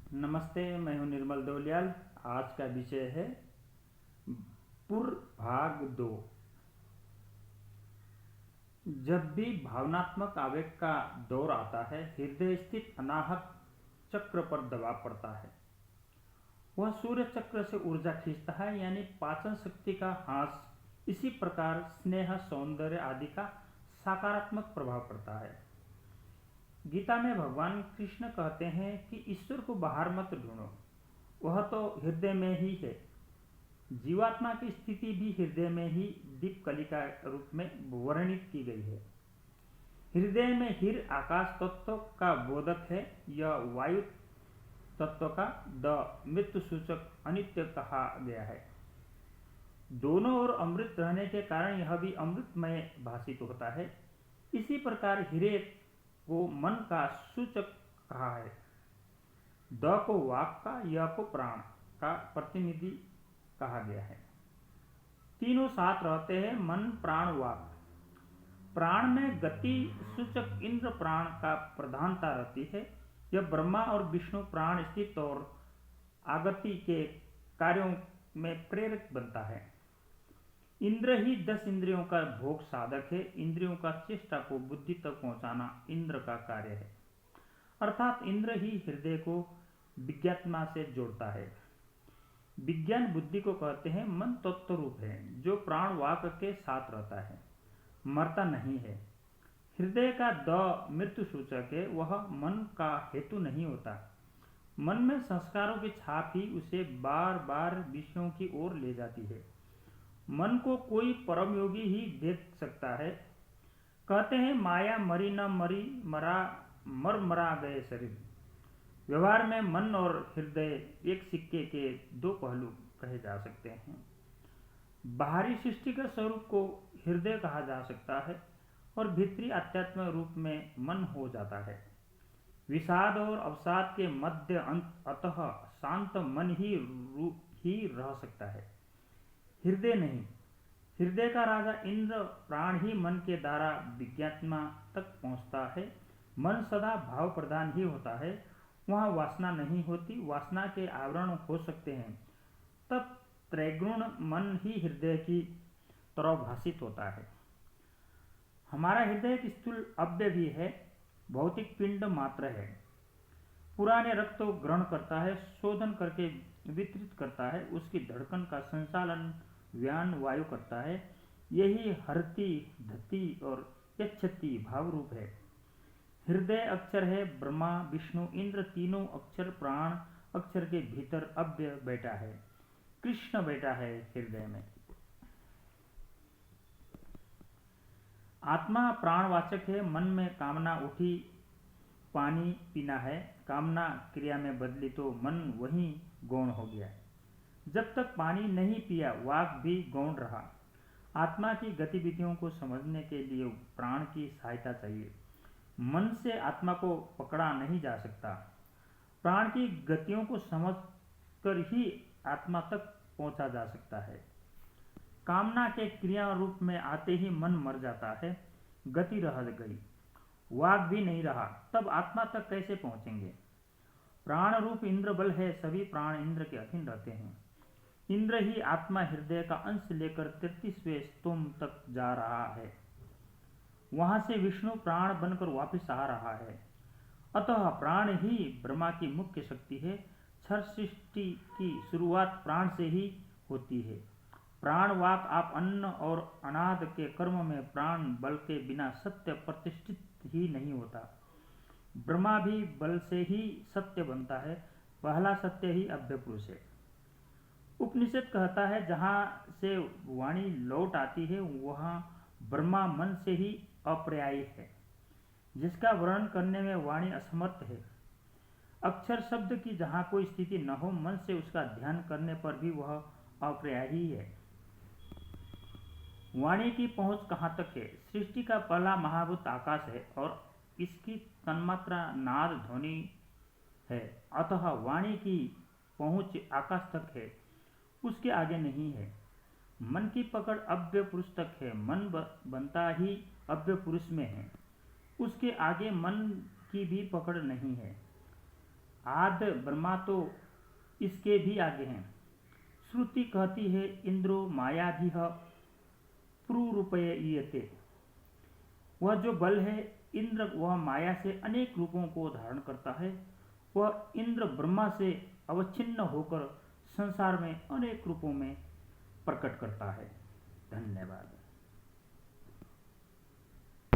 नमस्ते, मैं हूं निर्मल दौलियाल। आज का विषय है पुर भाग 2। जब भी भावनात्मक आवेग का दौर आता है, हृदय स्थित अनाहत चक्र पर दबाव पड़ता है। वह सूर्य चक्र से ऊर्जा खींचता है, यानी पाचन शक्ति का ह्रास। इसी प्रकार स्नेह, सौंदर्य आदि का सकारात्मक प्रभाव पड़ता है। गीता में भगवान कृष्ण कहते हैं कि ईश्वर को बाहर मत ढूंढो, वह तो हृदय में ही है। जीवात्मा की स्थिति भी हृदय में ही दीपकली का रूप में वर्णित की गई है। हृदय में हिर आकाश तत्व का बोधक है। यह वायु तत्व का द मृत्यु सूचक अनित्य कहा गया है। दोनों ओर अमृत रहने के कारण यह भी अमृतमय भाषित होता है। इसी प्रकार हिरे को मन का सूचक कहा है। द को वाक का, य को प्राण का प्रतिनिधि कहा गया है। तीनों साथ रहते हैं, मन, प्राण, वाक। प्राण में गति सूचक इंद्र प्राण का प्रधानता रहती है। यह ब्रह्मा और विष्णु प्राण स्थित और आगति के कार्यों में प्रेरक बनता है। इंद्र ही 10 इंद्रियों का भोग साधक है। इंद्रियों का चेष्टा को बुद्धि तक पहुंचाना इंद्र का कार्य है, अर्थात इंद्र ही हृदय को विज्ञात्मा से जोड़ता है। विज्ञान बुद्धि को कहते हैं। मन तत्व रूप है, जो प्राण वाक के साथ रहता है, मरता नहीं है। हृदय का द मृत्यु सूचक है, वह मन का हेतु नहीं होता। मन में संस्कारों की छाप ही उसे बार बार विषयों की ओर ले जाती है। मन को कोई परम योगी ही देख सकता है। कहते हैं, माया मरी न मरी, मरा गए शरीर। व्यवहार में मन और हृदय एक सिक्के के दो पहलू कहे जा सकते हैं। बाहरी सृष्टि के स्वरूप को हृदय कहा जा सकता है और भीतरी आध्यात्म रूप में मन हो जाता है। विषाद और अवसाद के मध्य अतः शांत मन ही रह सकता है, हृदय नहीं। हृदय का राजा इंद्र प्राण ही मन के द्वारा विज्ञात्मा तक पहुंचता है। मन सदा भाव प्रधान ही होता है, वहां वासना नहीं होती। वासना के आवरण हो सकते हैं, तब त्रैगुण मन ही हृदय की तरह भाषित होता है। हमारा हृदय एक स्थूल अवयव है, भौतिक पिंड मात्र है। पुराने रक्त को ग्रहण करता है, शोधन करके वितरित करता है। उसकी धड़कन का संचालन व्यान वायु करता है। यही हरती, धती और यच्छति भाव रूप है। हृदय अक्षर है। ब्रह्मा, विष्णु, इंद्र तीनों अक्षर प्राण अक्षर के भीतर अव्यय बैठा है। कृष्ण बैठा है हृदय में। आत्मा प्राणवाचक है। मन में कामना उठी, पानी पीना है। कामना क्रिया में बदली तो मन वहीं गौण हो गया। जब तक पानी नहीं पिया, वाक भी गौण रहा। आत्मा की गतिविधियों को समझने के लिए प्राण की सहायता चाहिए। मन से आत्मा को पकड़ा नहीं जा सकता। प्राण की गतियों को समझकर ही आत्मा तक पहुंचा जा सकता है। कामना के क्रिया रूप में आते ही मन मर जाता है, गति रह गई, वाक भी नहीं रहा। तब आत्मा तक कैसे पहुंचेंगे? प्राण रूप इंद्र बल है। सभी प्राण इंद्र के अधीन रहते हैं। इंद्र ही आत्मा हृदय का अंश लेकर 33वें स्तंभ तक जा रहा है। वहां से विष्णु प्राण बनकर वापस आ रहा है। अतः प्राण ही ब्रह्मा की मुख्य शक्ति है। क्षर सृष्टि की शुरुआत प्राण से ही होती है। प्राण वाक आप अन्न और अनाद के कर्म में प्राण बल के बिना सत्य प्रतिष्ठित ही नहीं होता। ब्रह्मा भी बल से ही सत्य बनता है। पहला सत्य ही अव्यय पुरुष है। उपनिषद कहता है, जहाँ से वाणी लौट आती है वहाँ ब्रह्मा मन से ही अपर्यायी है, जिसका वर्णन करने में वाणी असमर्थ है। अक्षर शब्द की जहाँ कोई स्थिति न हो, मन से उसका ध्यान करने पर भी वह अपर्यायी है। वाणी की पहुंच कहाँ तक है? सृष्टि का पहला महाभूत आकाश है और इसकी तन्मात्रा नाद ध्वनि है। अतः वाणी की पहुंच आकाश तक है, उसके आगे नहीं है। मन की पकड़ अव्यय पुरुष तक है। मन बनता ही अव्यय पुरुष में है, उसके आगे मन की भी पकड़ नहीं है। आद ब्रह्मा तो इसके भी आगे हैं। श्रुति कहती है इंद्रो मायाधिह प्रूरूपयीयते। वह जो बल है इंद्र, वह माया से अनेक रूपों को धारण करता है। वह इंद्र ब्रह्मा से अवच्छिन्न होकर संसार में अनेक रूपों में प्रकट करता है। धन्यवाद।